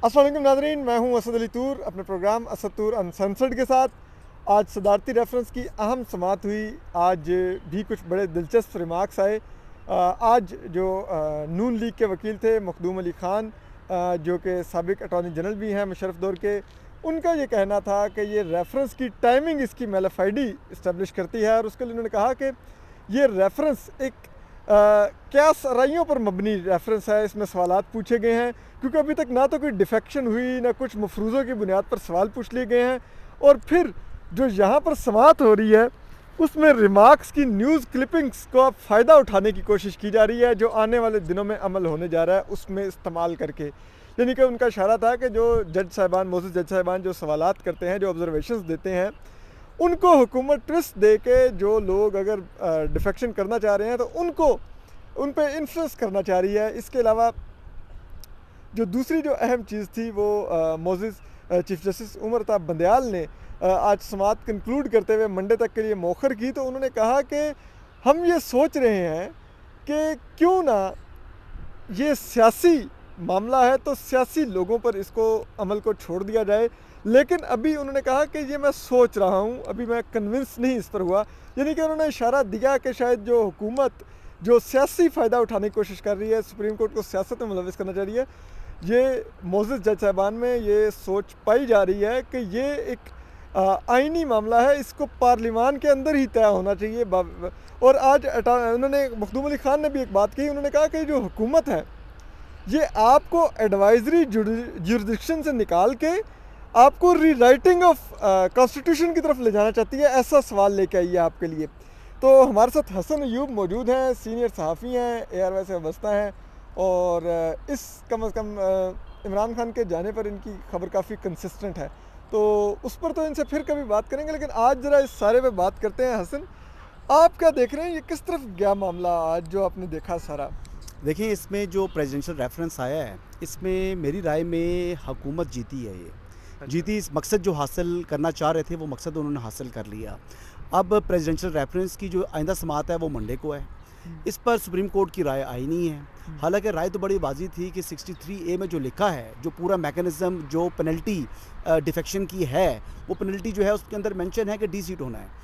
अस्सलाम वालेकुम नाज़रीन, मैं हूं असद अली तूर अपने प्रोग्राम असद तूर अनसेंसर्ड के साथ। आज सदारती रेफरेंस की अहम समात हुई। आज भी कुछ बड़े दिलचस्प रिमार्क्स आए। आज जो नून लीग के वकील थे मखदूम अली ख़ान, जो कि साबिक अटॉर्नी जनरल भी हैं मुशर्रफ दौर के, उनका ये कहना था कि ये रेफरेंस की टाइमिंग इसकी मेलाफाइडी इस्टेब्लिश करती है। और उसके लिए उन्होंने कहा कि ये रेफरेंस एक क्या सराइयों पर मबनी रेफरेंस है। इसमें सवालात पूछे गए हैं क्योंकि अभी तक ना तो कोई डिफेक्शन हुई, ना कुछ मफरूज़ों की बुनियाद पर सवाल पूछ लिए गए हैं। और फिर जो यहाँ पर समात हो रही है उसमें रिमार्क्स की न्यूज़ क्लिपिंग्स को अब फ़ायदा उठाने की कोशिश की जा रही है, जो आने वाले दिनों में अमल होने जा रहा है उसमें इस्तेमाल करके। यानी कि उनका इशारा था कि जो जज साहिबान, मोअज़्ज़ज़ जज साहिबान जो सवालात करते हैं, जो ऑब्जर्वेशंस देते हैं, उनको हुकूमत ट्विस्ट दे के जो लोग अगर डिफेक्शन करना चाह रहे हैं तो उनको उन पे इन्फ्लुएंस करना चाह रही है। इसके अलावा जो दूसरी जो अहम चीज़ थी वो मोअज़्ज़ज़ चीफ जस्टिस उमर ताब बंदयाल ने आज समात कंक्लूड करते हुए मंडे तक के लिए मौखर की। तो उन्होंने कहा कि हम ये सोच रहे हैं कि क्यों ना ये सियासी मामला है तो सियासी लोगों पर इसको अमल को छोड़ दिया जाए। लेकिन अभी उन्होंने कहा कि ये मैं सोच रहा हूँ, अभी मैं कन्विंस नहीं इस पर हुआ। यानी कि उन्होंने इशारा दिया कि शायद जो हुकूमत जो सियासी फ़ायदा उठाने की कोशिश कर रही है, सुप्रीम कोर्ट को सियासत में मुलविस करना चाह रही है, ये मोअज़्ज़ज़ जज साहिबान में ये सोच पाई जा रही है कि ये एक आइनी मामला है, इसको पार्लिमान के अंदर ही तय होना चाहिए। और आज उन्होंने मखदूम अली ख़ान ने भी एक बात कही। उन्होंने कहा कि जो हुकूमत है ये आपको एडवाइजरी जुरिडिक्शन से निकाल के आपको रीराइटिंग ऑफ कॉन्स्टिट्यूशन की तरफ ले जाना चाहती है, ऐसा सवाल लेके आई है आपके लिए। तो हमारे साथ हसन अयूब मौजूद हैं, सीनियर सहाफ़ी हैं, ARY से वाबस्ता हैं। और इस कम अज़ कम इमरान खान के जाने पर इनकी खबर काफ़ी कंसिस्टेंट है, तो उस पर तो इनसे फिर कभी बात करेंगे। लेकिन आज ज़रा इस सारे पे बात करते हैं। हसन, आप क्या देख रहे हैं, ये किस तरफ गया मामला आज जो आपने देखा सारा? देखिए, इसमें जो प्रेसिडेंशियल रेफरेंस आया है, इसमें मेरी राय में हुकूमत जीती है। ये जीती, इस मकसद जो हासिल करना चाह रहे थे वो मकसद उन्होंने हासिल कर लिया। अब प्रेसिडेंशियल रेफरेंस की जो आइंदा समात है वो मंडे को है। इस पर सुप्रीम कोर्ट की राय आई नहीं है। हालांकि राय तो बड़ी वाज़ी थी कि 63A में जो लिखा है, जो पूरा मैकेनिज़्म जो पेनल्टी डिफेक्शन की है, वो पेनल्टी जो है उसके अंदर मेंशन है कि डी-सीट होना है।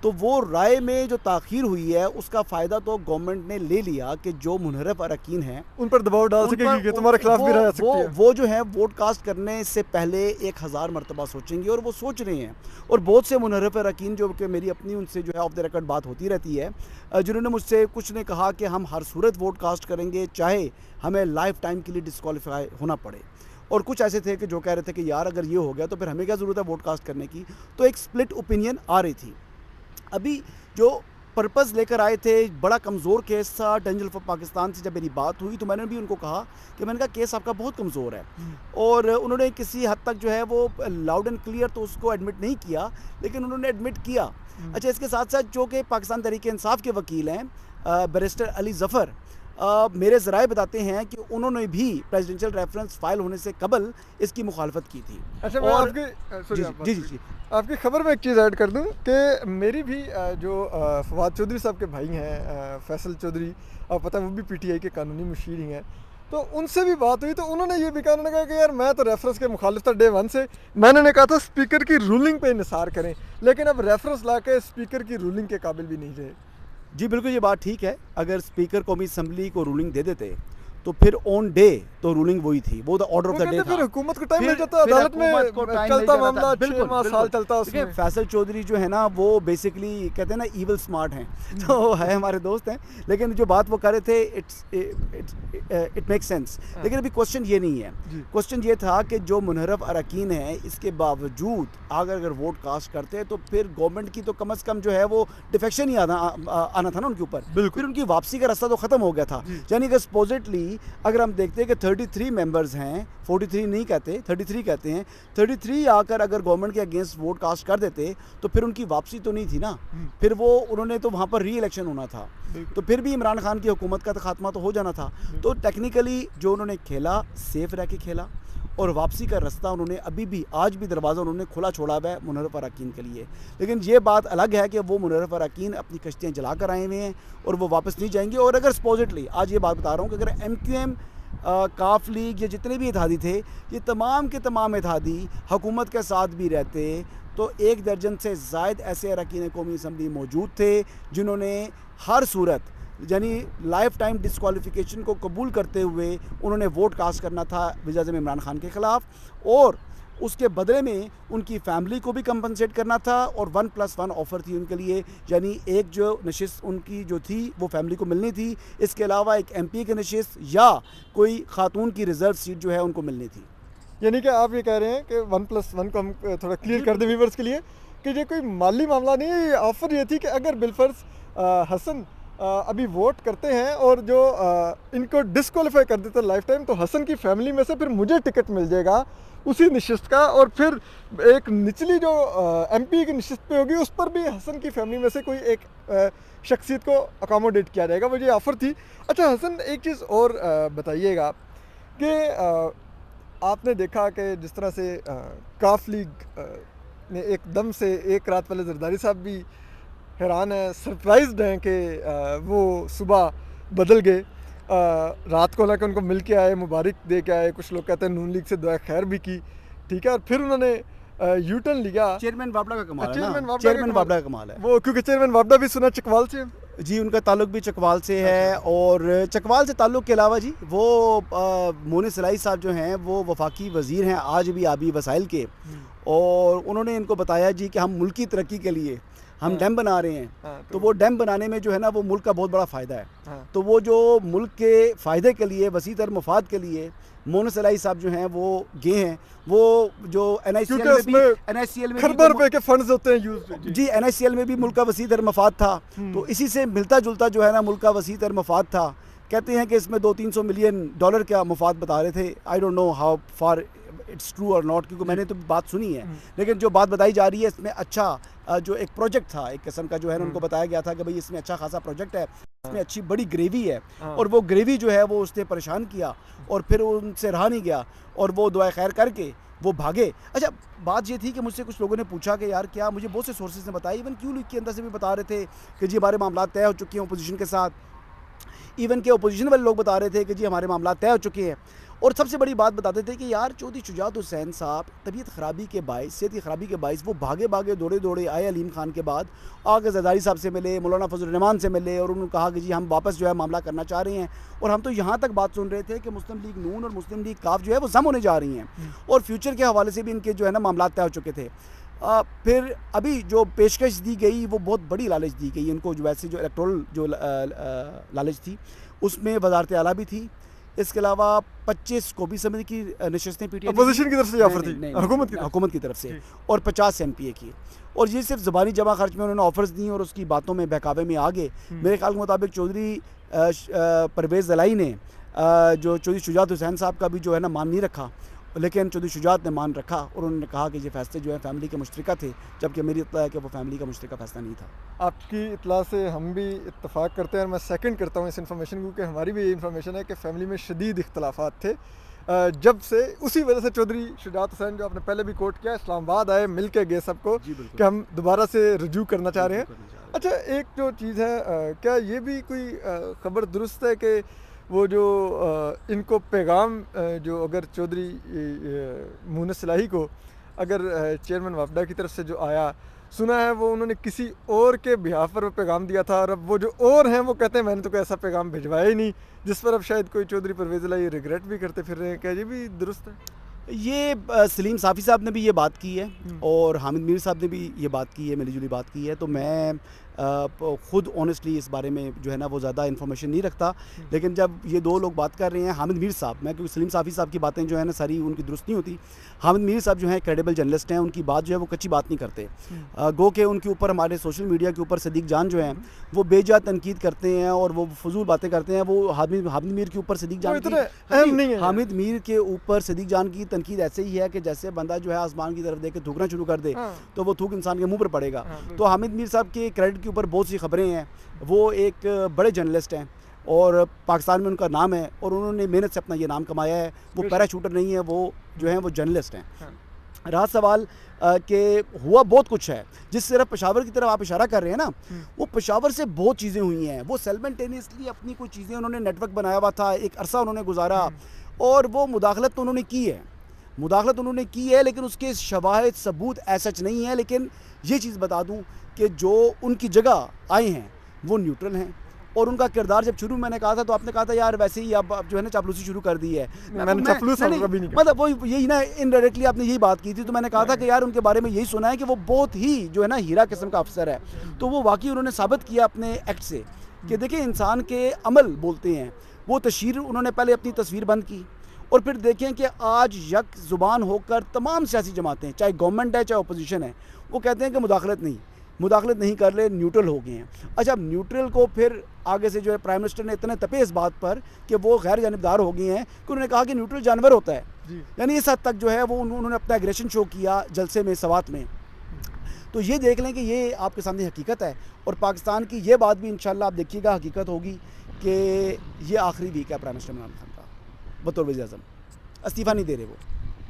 तो वो राय में जो ताख़ीर हुई है उसका फ़ायदा तो गवर्नमेंट ने ले लिया कि जो मुनहरफ अरकान हैं उन पर दबाव डाल सकेगी कि तुम्हारे खिलाफ भी रह सकती है। वो जो है वोट कास्ट करने से पहले 1000 मरतबा सोचेंगे, और वो सोच रहे हैं। और बहुत से मुनहरफ अरकान जो कि मेरी अपनी उनसे जो है ऑफ द रिकॉर्ड बात होती रहती है, जिन्होंने मुझसे कुछ ने कहा कि हम हर सूरत वोट कास्ट करेंगे चाहे हमें लाइफ टाइम के लिए डिस्क्वालीफाई होना पड़े। और कुछ ऐसे थे कि जो कह रहे थे कि यार अगर ये हो गया तो फिर हमें क्या ज़रूरत है वोट कास्ट करने की। तो एक स्प्लिट ओपिनियन आ रही थी। अभी जो पर्पज़ लेकर आए थे, बड़ा कमज़ोर केस था। एंजल फॉर पाकिस्तान से जब मेरी बात हुई तो मैंने भी उनको कहा कि मैंने कहा केस आपका बहुत कमज़ोर है। और उन्होंने किसी हद तक जो है वो लाउड एंड क्लियर तो उसको एडमिट नहीं किया, लेकिन उन्होंने एडमिट किया। अच्छा, इसके साथ साथ जो कि पाकिस्तान तहरीक इंसाफ के वकील हैं बैरिस्टर अली ज़फ़र, मेरे ज़राए बताते हैं कि उन्होंने भी प्रेसिडेंशियल रेफरेंस फ़ाइल होने से कबल इसकी मुखालफत की थी। अच्छा, मैं आपकी जी आपकी खबर में एक चीज़ ऐड कर दूं कि मेरी भी जो फवाद चौधरी साहब के भाई हैं, फैसल चौधरी, और पता है वो भी PTI के कानूनी मुशीर ही हैं, तो उनसे भी बात हुई। तो उन्होंने ये भी कहा, उन्होंने कहा कि यार मैं तो रेफरेंस के मुखालिफ था डे 1 से। मैंने कहा था स्पीकर की रूलिंग पे निसार करें, लेकिन अब रेफरेंस ला के स्पीकर की रूलिंग के काबिल भी नहीं रहे। जी, बिल्कुल ये बात ठीक है। अगर स्पीकर कौमी असम्बली को रूलिंग दे देते तो फिर ऑन डे तो रूलिंग वही थी, वो the order of the day था। फिर हुकूमत को टाइम मिल जाता, अदालत में चलता मामला, 6 माह साल चलता उसमें। फैसल चौधरी जो है ना वो बेसिकली कहते हैं ना इविल स्मार्ट हैं, तो है हमारे दोस्त हैं, लेकिन जो बात वो कर रहे थे इट मेक सेंस। लेकिन अभी क्वेश्चन ये नहीं है। क्वेश्चन ये था कि जो मुनहरफ अरकान हैं इसके बावजूद अगर वोट कास्ट करते तो फिर गवर्नमेंट की तो कम अज़ कम जो है वो डिफेक्शन ही आना था ना उनके ऊपर। फिर उनकी वापसी का रास्ता तो ख़त्म हो गया था। यानी कि सपोजिटली अगर हम देखते हैं कि 33 मेंबर्स हैं, 43 नहीं कहते, 33 कहते हैं, 33 आकर अगर गवर्नमेंट के अगेंस्ट वोट कास्ट कर देते तो फिर उनकी वापसी तो नहीं थी ना। फिर वो उन्होंने तो वहाँ पर री इलेक्शन होना था, तो फिर भी इमरान खान की हुकूमत का तो खात्मा तो हो जाना था। तो टेक्निकली जो उन्होंने खेला सेफ रह के खेला, और वापसी का रास्ता उन्होंने अभी भी आज भी दरवाज़ा उन्होंने खुला छोड़ा हुआ है मुनहरफ अरकान के लिए। लेकिन ये बात अलग है कि वो मुनहरफ अरकान अपनी कश्तियाँ जला कर आए हुए हैं और वो वापस नहीं जाएंगे। और अगर सपोजिटली आज ये बात बता रहा हूँ कि अगर MQM काफ लीग, ये जितने भी इत्तेहादी थे, ये तमाम के तमाम इत्तेहादी हुकूमत के साथ भी रहते तो 1 दर्जन से ज़ायद ऐसे अरकान कौमी असम्बली मौजूद थे जिन्होंने हर सूरत यानी लाइफ टाइम डिस्क्वालिफिकेशन को कबूल करते हुए उन्होंने वोट कास्ट करना था वज़ीर आज़म इमरान खान के ख़िलाफ़, और उसके बदले में उनकी फैमिली को भी कंपनसेट करना था और 1+1 ऑफ़र थी उनके लिए, यानी एक जो नशिस्त उनकी जो थी वो फैमिली को मिलनी थी, इसके अलावा एक MP की नशिस्त या कोई खातून की रिज़र्व सीट जो है उनको मिलनी थी। यानी कि आप ये कह रहे हैं कि 1+1 को हम थोड़ा क्लियर कर दें व्यूवर्स के लिए कि ये कोई माली मामला नहीं है। ये ऑफ़र ये थी कि अगर बिलफर्ज हसन अभी वोट करते हैं और जो इनको डिस्क्वालीफाई कर देते लाइफ टाइम, तो हसन की फैमिली में से फिर मुझे टिकट मिल जाएगा उसी नशिस्त का, और फिर एक निचली जो MP की नशिस्त पे होगी उस पर भी हसन की फैमिली में से कोई एक शख्सियत को अकोमोडेट किया जाएगा। वो ये ऑफ़र थी। अच्छा हसन, एक चीज़ और बताइएगा कि आपने देखा कि जिस तरह से काफ लीग ने एकदम से एक रात पहले जरदारी साहब भी हैरान है, सरप्राइज्ड हैं कि वो सुबह बदल गए, रात को हालांकि उनको मिल के आए, मुबारक दे के आए, कुछ लोग कहते हैं नून लीग से दुआ खैर भी की, ठीक है, और फिर उन्होंने यू टर्न लिया। चेयरमैन वाबड़ा का कमाल है ना, चेयरमैन चेयरमैन वाबड़ा का कमाल है वो, क्योंकि चेयरमैन वाबड़ा भी सुना चकवाल से जी, उनका ताल्लुक भी चकवाल से है। और चकवाल से ताल्लुक के अलावा जी वो मोनी सलाई साहब जो हैं वो वफाकी वज़ीर हैं आज भी आबी वसाइल के, और उन्होंने इनको बताया जी कि हम मुल्की तरक्की के लिए हम डैम बना रहे हैं, तो वो डैम बनाने में जो है ना वो मुल्क का बहुत बड़ा फ़ायदा है। तो वो जो मुल्क के फ़ायदे के लिए, वसी तर मफाद के लिए मोनी सलाई साहब जो हैं वो गए हैं। वो जो NICL में खरबों रुपए के फंड्स होते हैं यूज़ जी, NICL में भी मुल्क का वसी तर मफाद था, तो इसी से मिलता जुलता जो है ना मुल्क का वसी तर मफाद था। कहते हैं कि इसमें $200-300 मिलियन का मफाद बता रहे थे। I don't know how far it's true और नॉट, क्योंकि मैंने तो बात सुनी है, लेकिन जो बात बताई जा रही है इसमें अच्छा जो एक प्रोजेक्ट था एक किस्म का जो है उनको बताया गया था कि भाई इसमें अच्छा खासा प्रोजेक्ट है, इसमें अच्छी बड़ी ग्रेवी है, और वो ग्रेवी जो है वो उसने परेशान किया और फिर उनसे रहा नहीं गया और वो दुआ खैर करके वो भागे। अच्छा, बात ये थी कि मुझसे कुछ लोगों ने पूछा कि यार क्या, मुझे बहुत से सोर्सेज ने बताया, इवन क्यों लीग के अंदर से भी बता रहे थे कि जी हमारे मामला तय हो चुके हैं अपोजिशन के साथ, इवन के अपोजिशन वाले लोग बता रहे थे कि जी हमारे मामला तय हो चुके हैं। और सबसे बड़ी बात बताते थे कि यार चौधरी शुजात हुसैन साहब तबीयत ख़राबी के बाइस, सेहत की ख़राबी के बाइस वो भागे भागे दौड़े दौड़े आए अलीम खान के बाद, आगे जरदारी साहब से मिले, मौलाना फजल रहमान से मिले, और उन्होंने कहा कि जी हम वापस जो है मामला करना चाह रहे हैं। और हम तो यहाँ तक बात सुन रहे थे कि मुस्लिम लीग नून और मुस्लिम लीग काफ जो है वो जम होने जा रही हैं, और फ्यूचर के हवाले से भी इनके जो है ना मामला तय हो चुके थे। फिर अभी जो पेशकश दी गई वो बहुत बड़ी लालच दी गई इनको, जो वैसे जो इलेक्टोरल जो लालच थी उसमें वजारत आला भी थी, इसके अलावा 25 को भी समिति की नशिस्तें PTI अपोजिशन की तरफ से ऑफर थी, हुकूमत की तरफ से, और 50 MPA की, और ये सिर्फ ज़बानी जमा खर्च में उन्होंने ऑफर्स दी और उसकी बातों में बहकावे में आ गए। मेरे ख्याल के मुताबिक चौधरी परवेज़ दलाई ने जो चौधरी शुजात हुसैन साहब का भी जो है ना मान नहीं रखा, लेकिन चौधरी शुजात ने मान रखा और उन्होंने कहा कि ये फैसले जो है फैमिली के मुश्तरका थे, जबकि मेरी इत्तला है कि वो फैमिली का मुश्तरका फैसला नहीं था। आपकी इत्तला से हम भी इत्तफाक करते हैं और मैं सेकंड करता हूँ इस इन्फॉर्मेशन को कि हमारी भी ये इन्फॉर्मेशन है कि फैमिली में शदीद इख्तलाफात थे जब से, उसी वजह से चौधरी शुजात हुसैन जो आपने पहले भी कोट किया इस्लामाबाद आए, मिल के गए सबको कि हम दोबारा से रजू करना चाह रहे हैं। अच्छा, एक जो चीज़ है, क्या ये भी कोई ख़बर दुरुस्त है कि वो जो इनको पैगाम जो अगर चौधरी मुनस सलाही को अगर चेयरमैन वापडा की तरफ से जो आया, सुना है वो उन्होंने किसी और के बिहाफ पर वो पैगाम दिया था, और अब वो जो और हैं वो कहते हैं मैंने तो कोई ऐसा पैगाम भिजवाया ही नहीं, जिस पर अब शायद कोई चौधरी परवेज़ लाई रिग्रेट भी करते फिर रहे हैं। क्या ये भी दुरुस्त है? ये सलीम साफ़ी साहब ने भी ये बात की है और हामिद मीर साहब ने भी ये बात की है, मिली जुली बात की है, तो मैं ख़ुद ऑनेस्टली इस बारे में जो है ना वो ज़्यादा इन्फॉर्मेशन नहीं रखता, लेकिन जब ये दो लोग बात कर रहे हैं, हामिद मीर साहब, मैं क्योंकि सलीम साफ़ी साहब की बातें जो है ना सारी उनकी दुरुस्त नहीं होती, हामिद मीर साहब जो है क्रेडिबल जर्नलिस्ट हैं, उनकी बात जो है वो कच्ची बात नहीं करते, गो के उनके ऊपर हमारे सोशल मीडिया के ऊपर सदीक जान जो हैं वो बेजा तनकीद करते हैं और वो फजूल बातें करते हैं। वो हामिद मीर के ऊपर सदीक जान की, हामिद मीर के ऊपर सदीक जान की तनकीद ऐसे ही है कि जैसे बंदा जो है आसमान की तरफ देख के थूकना शुरू कर दे तो वो थूक इंसान के मुंह पर पड़ेगा। तो हामिद मीर साहब के क्रेडिट के ऊपर बहुत सी खबरें हैं, वो एक बड़े जर्नलिस्ट हैं और पाकिस्तान में उनका नाम है और उन्होंने मेहनत से अपना ये नाम कमाया है। वो पैराशूटर नहीं है, वो जो है वो जर्नलिस्ट हैं। रहा सवाल कि हुआ बहुत कुछ है, जिस तरफ पेशावर की तरफ आप इशारा कर रहे हैं ना, वो पेशावर से बहुत चीज़ें हुई हैं। वो साइमल्टेनियसली अपनी कोई चीज़ें उन्होंने नेटवर्क बनाया हुआ था, एक अरसा उन्होंने गुजारा, और वो मुदाखलत तो उन्होंने की है, मुदाखलत उन्होंने की है, लेकिन उसके शवाहिद सबूत ऐसा नहीं है। लेकिन ये चीज़ बता दूँ कि जो उनकी जगह आए हैं वो न्यूट्रल हैं, और उनका किरदार जब शुरू में मैंने कहा था तो आपने कहा था यार वैसे ही अब जो है ना चापलूसी शुरू कर दी है। मैंने चापलूस कभी नहीं, मतलब वो यही ना इनडायरेक्टली आपने यही बात की थी, तो मैंने कहा था कि यार उनके बारे में यही सुना है कि वो बहुत ही जो है ना हीरा किस्म का अफसर है। तो वो वाकई उन्होंने साबित किया अपने एक्ट से कि देखिए इंसान के अमल बोलते हैं। वो तशहीर उन्होंने पहले अपनी तस्वीर बंद की, और फिर देखें कि आज यक ज़ुबान होकर तमाम सियासी जमातें, चाहे गवर्नमेंट है चाहे अपोजिशन है, वो कहते हैं कि मुदाखलत नहीं कर ले, न्यूट्रल हो गए हैं। अच्छा, न्यूट्रल को फिर आगे से जो है प्राइम मिनिस्टर ने इतने तपे इस बात पर कि वो गैर जानिबदार हो गए हैं कि उन्होंने कहा कि न्यूट्रल जानवर होता है। यानी इस हद तक जो है वो उन्होंने अपना एग्रेशन शो किया जलसे में, सवात में। तो ये देख लें कि ये आपके सामने हकीकत है, और पाकिस्तान की ये बात भी इंशाल्लाह आप देखिएगा हकीकत होगी कि ये आखिरी वीक है प्राइम मिनिस्टर इमरान खान का बतौर वज़ीर आज़म। इस्तीफ़ा नहीं दे रहे वो।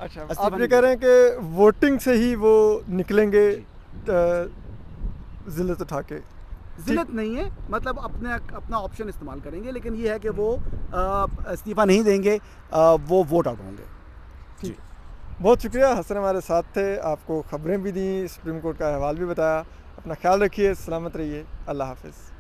अच्छा, आप ये कह रहे हैं कि वोटिंग से ही वो निकलेंगे जिल्लत उठा के? जिल्लत नहीं है, मतलब अपना ऑप्शन इस्तेमाल करेंगे, लेकिन ये है कि वो इस्तीफ़ा नहीं देंगे, वो वोट आउट होंगे। जी, बहुत शुक्रिया। हसन हमारे साथ थे, आपको ख़बरें भी दी, सुप्रीम कोर्ट का अहवाल भी बताया। अपना ख्याल रखिए, सलामत रहिए, अल्लाह हाफ़िज़।